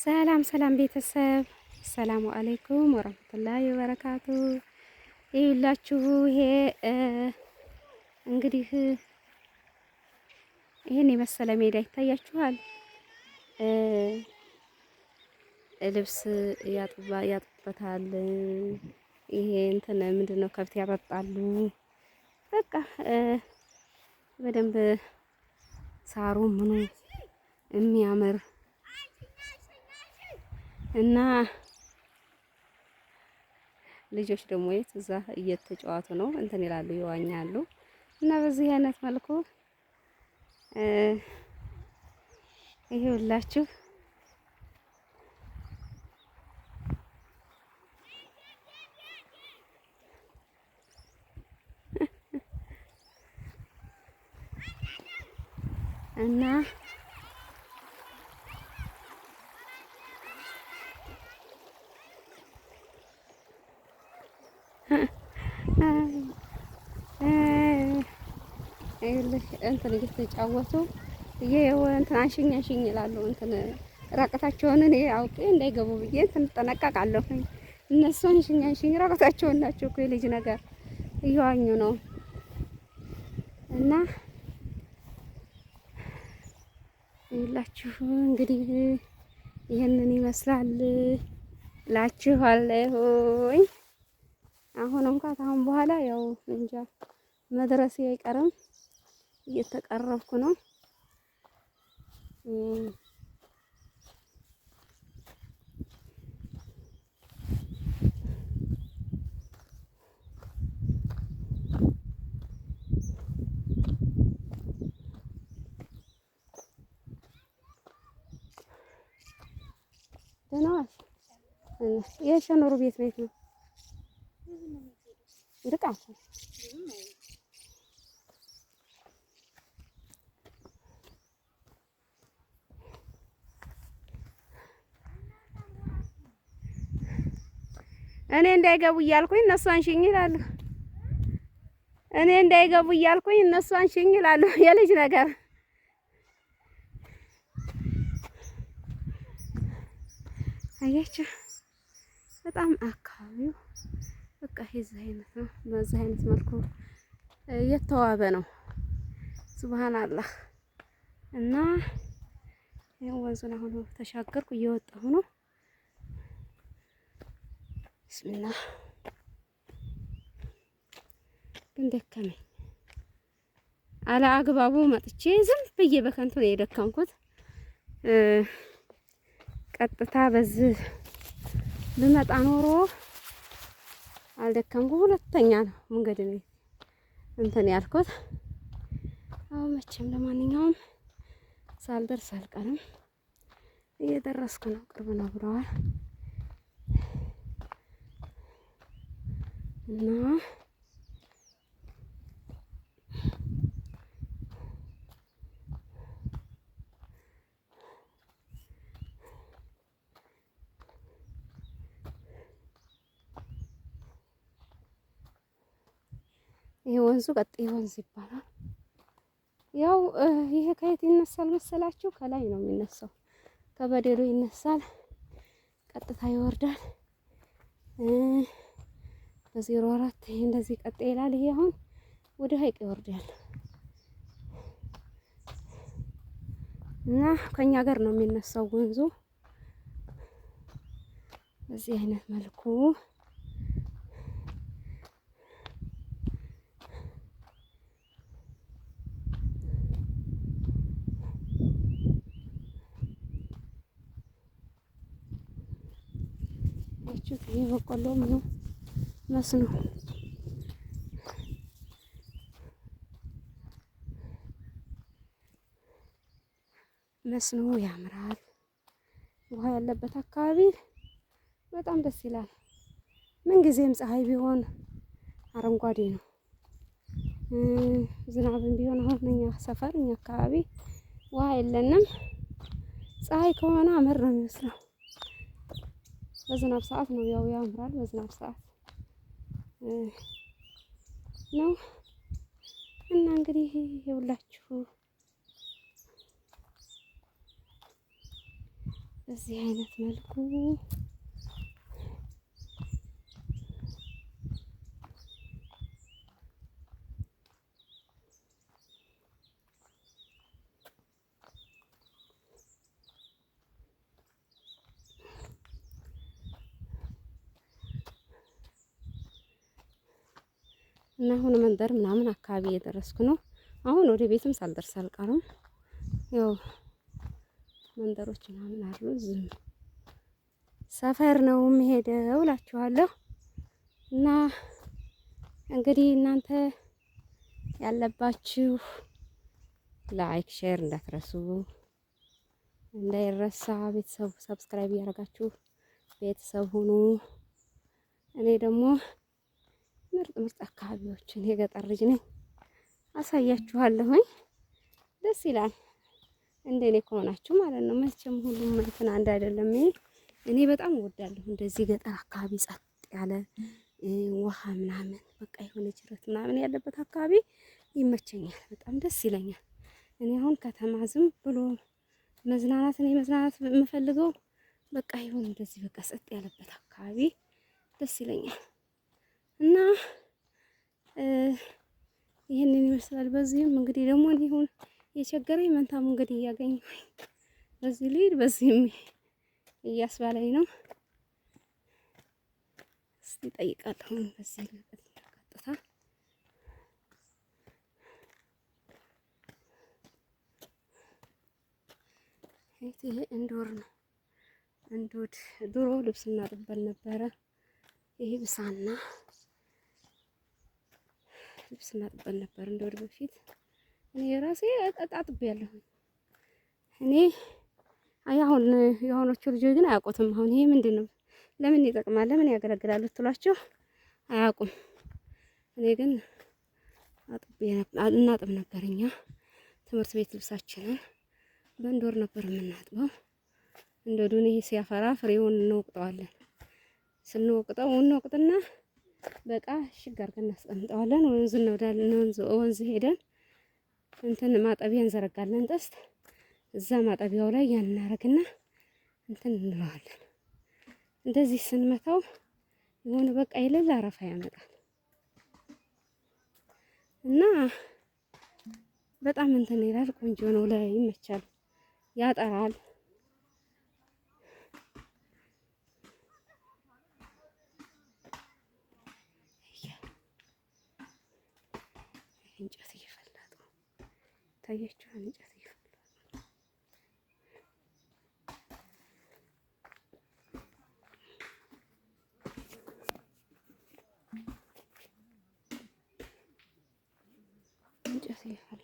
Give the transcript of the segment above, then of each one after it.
ሰላም ሰላም ቤተሰብ፣ ሰላሙ አለይኩም ወራህመቱላሂ ወበረካቱ። ይኸውላችሁ ይሄ እንግዲህ ይሄን የመሰለ ሜዳ ይታያችኋል። ልብስ ያጥቡበታል። ይሄ እንትን ምንድነው ከብት ያጠጣሉ። በቃ በደንብ ሳሩ ምኑ የሚያምር እና ልጆች ደግሞ እዛ እየተጫወቱ ነው፣ እንትን ይላሉ፣ ይዋኛሉ። እና በዚህ አይነት መልኩ ይሄውላችሁ እና እንትን እየተጫወቱ እንትን አንሽኝ ይላሉ። እንትን ራቀታቸውን እኔ አውቄ እንዳይገቡ ብዬ እንትን እጠነቀቃለሁ። እነሱ አንሽኝ ራቀታቸውን ናቸው እኮ የልጅ ነገር እየዋኙ ነው። እና ይላችሁ እንግዲህ ይሄንን ይመስላል እላችኋለሁ። አሁን እንኳን አሁን በኋላ ያው እንጃ መድረሴ አይቀርም፣ እየተቀረብኩ ነው። ደህና የሸኖሩ ቤት ነው ይርቃል። እኔ እንዳይገቡ እያልኩኝ እነሱ አንሽኝ ይላሉ። እኔ እንዳይገቡ እያልኩኝ እነሱ አንሽኝ ይላሉ። የልጅ ነገር አያችሁ። በጣም አካባቢው በቃ የዚህ አይነት ነው። በዚህ አይነት መልኩ የተዋበ ነው። ሱብሃንአላህ። እና ይሄን ወንዙን አሁን ተሻገርኩ፣ እየወጣሁ ነው። ቢስሚላህ ግን ደከመኝ። አለ አግባቡ መጥቼ ዝም ብዬ በከንቱ ነው የደከምኩት። ቀጥታ በዚህ ብመጣ ኖሮ አልደከምኩ። ሁለተኛ ነው መንገድ ነው እንትን ያልኩት። አሁን መቼም ለማንኛውም ሳልደርስ አልቀርም። እየደረስኩ ነው፣ ቅርብ ነው ብለዋል። እና ይሄ ወንዙ ቀጥይ ወንዝ ይባላል። ያው ይሄ ከየት ይነሳል መሰላችሁ? ከላይ ነው የሚነሳው፣ ከበደሉ ይነሳል፣ ቀጥታ ይወርዳል። በ04 ይሄ እንደዚህ ቀጥይ ይላል። ይሄ አሁን ወደ ሀይቅ ይወርዳል። እና ከኛ ሀገር ነው የሚነሳው ወንዙ በዚህ አይነት መልኩ ይሄ በቆሎ ምኑ መስኖ ያምራል። ውሃ ያለበት አካባቢ በጣም ደስ ይላል። ምንጊዜም ፀሐይ ቢሆን አረንጓዴ ነው። ዝናብም ቢሆን አሁን እኛ ሰፈር እኛ አካባቢ ውሃ የለንም። ፀሐይ ከሆነ አመር ነው የሚመስለው። በዝናብ ሰዓት ነው ያው ያምራል። በዝናብ ሰዓት ነው። እና እንግዲህ ይኸውላችሁ በዚህ አይነት መልኩ እና አሁን መንደር ምናምን አካባቢ እየደረስኩ ነው። አሁን ወደ ቤትም ሳልደርስ አልቀርም። ያው መንደሮች ምናምን አሉ። ዝም ሰፈር ነው የምሄደው እላችኋለሁ። እና እንግዲህ እናንተ ያለባችሁ ላይክ ሼር እንዳትረሱ፣ እንዳይረሳ። ቤተሰቡ ሰብስክራይብ እያደረጋችሁ ቤተሰብ ሁኑ። እኔ ደግሞ ምርጥ ምርጥ አካባቢዎችን የገጠር ልጅ ነኝ፣ አሳያችኋለሁኝ። ደስ ይላል እንደኔ ከሆናችሁ ማለት ነው። መቼም ሁሉም እንትን አንድ አይደለም። እኔ በጣም እወዳለሁ እንደዚህ ገጠር አካባቢ ጸጥ ያለ ውሃ ምናምን በቃ የሆነ ጅረት ምናምን ያለበት አካባቢ ይመቸኛል፣ በጣም ደስ ይለኛል። እኔ አሁን ከተማ ዝም ብሎ መዝናናት እኔ መዝናናት የምፈልገው በቃ ይሁን እንደዚህ በቃ ጸጥ ያለበት አካባቢ ደስ ይለኛል። እና ይሄንን ይመስላል። በዚህም እንግዲህ ደግሞ ይሁን የቸገረኝ መንታ መንገድ እያገኘሁኝ በዚህ ልሂድ በዚህም እያስባለኝ ነው። እስቲ ጠይቃለሁ። በዚህ ቀጥታ ይሄ እንዶር ነው። እንዶድ ድሮ ልብስ እናጥበል ነበረ። ይሄ ብሳና ልብስ እናጥበል ነበር እንዶድ በፊት። እኔ ራሴ አጥቤያለሁ። እኔ አሁን የሆኖቹ ልጆች ግን አያውቁትም። አሁን ይሄ ምንድነው? ለምን ይጠቅማል? ለምን ያገለግላል ትሏቸው አያውቁም። እኔ ግን እናጥብ ነበር። እኛ ትምህርት ቤት ልብሳችንን በእንዶር ነበር የምናጥበው። እንዶዱን ይሄ ሲያፈራ ፍሬውን እንወቅጠዋለን። ስንወቅጠው እንወቅጥና በቃ እሽግ አድርገን እናስቀምጠዋለን። ወንዝ እንወዳለን። ወንዝ ሄደን እንትን ማጠቢያ እንዘረጋለን። ጥስት እዛ ማጠቢያው ላይ ያን እናረግና እንትን እንለዋለን። እንደዚህ ስንመታው የሆነ በቃ የሌላ አረፋ ያመጣል እና በጣም እንትን ይላል። ቆንጆ ነው፣ ላይ ይመቻል፣ ያጠራል። እንጨት እየፈላ ነው ታያችኋል። እንጨት እየፈላ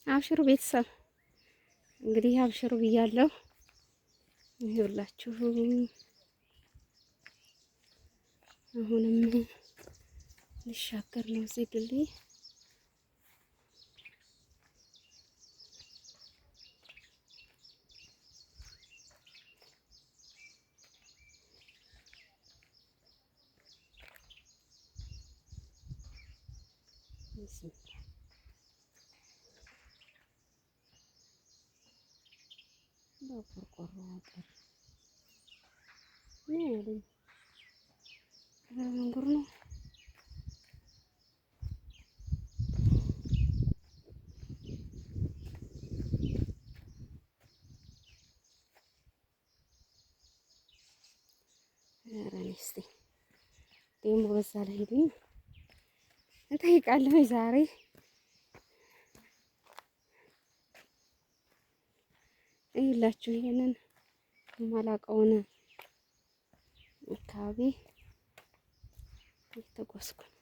አብሽሩ ቤተሰብ እንግዲህ አብሽሩ ብያለሁ። ይኸውላችሁ አሁንም ልሻገር ነው እዚህ ድልድይ። በቆርቆሮ አጥር ነው ያለኝ። መንገድ ነው። እስቲ ደግሞ በዛ ላይ ሄዱኝ እጠይቃለሁ ዛሬ ይላችሁ ይሄንን የማላውቀውን አካባቢ እየተጓዝኩ ነው።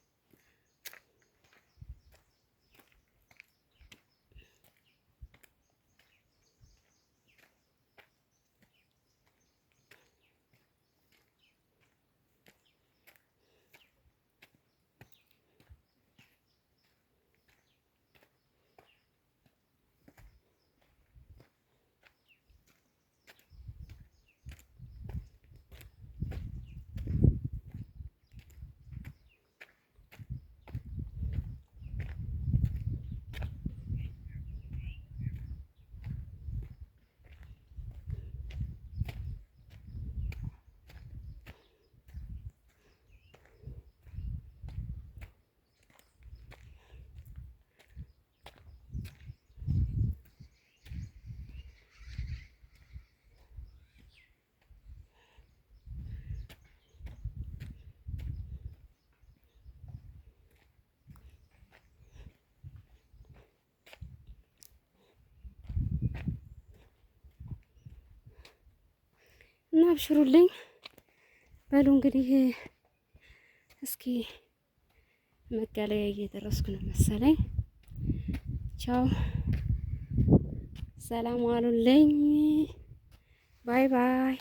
እና አብሽሩልኝ በሉ እንግዲህ እስኪ መጋለያ እየደረስኩ ነው መሰለኝ። ቻው ሰላም ዋሉልኝ። ባይ ባይ።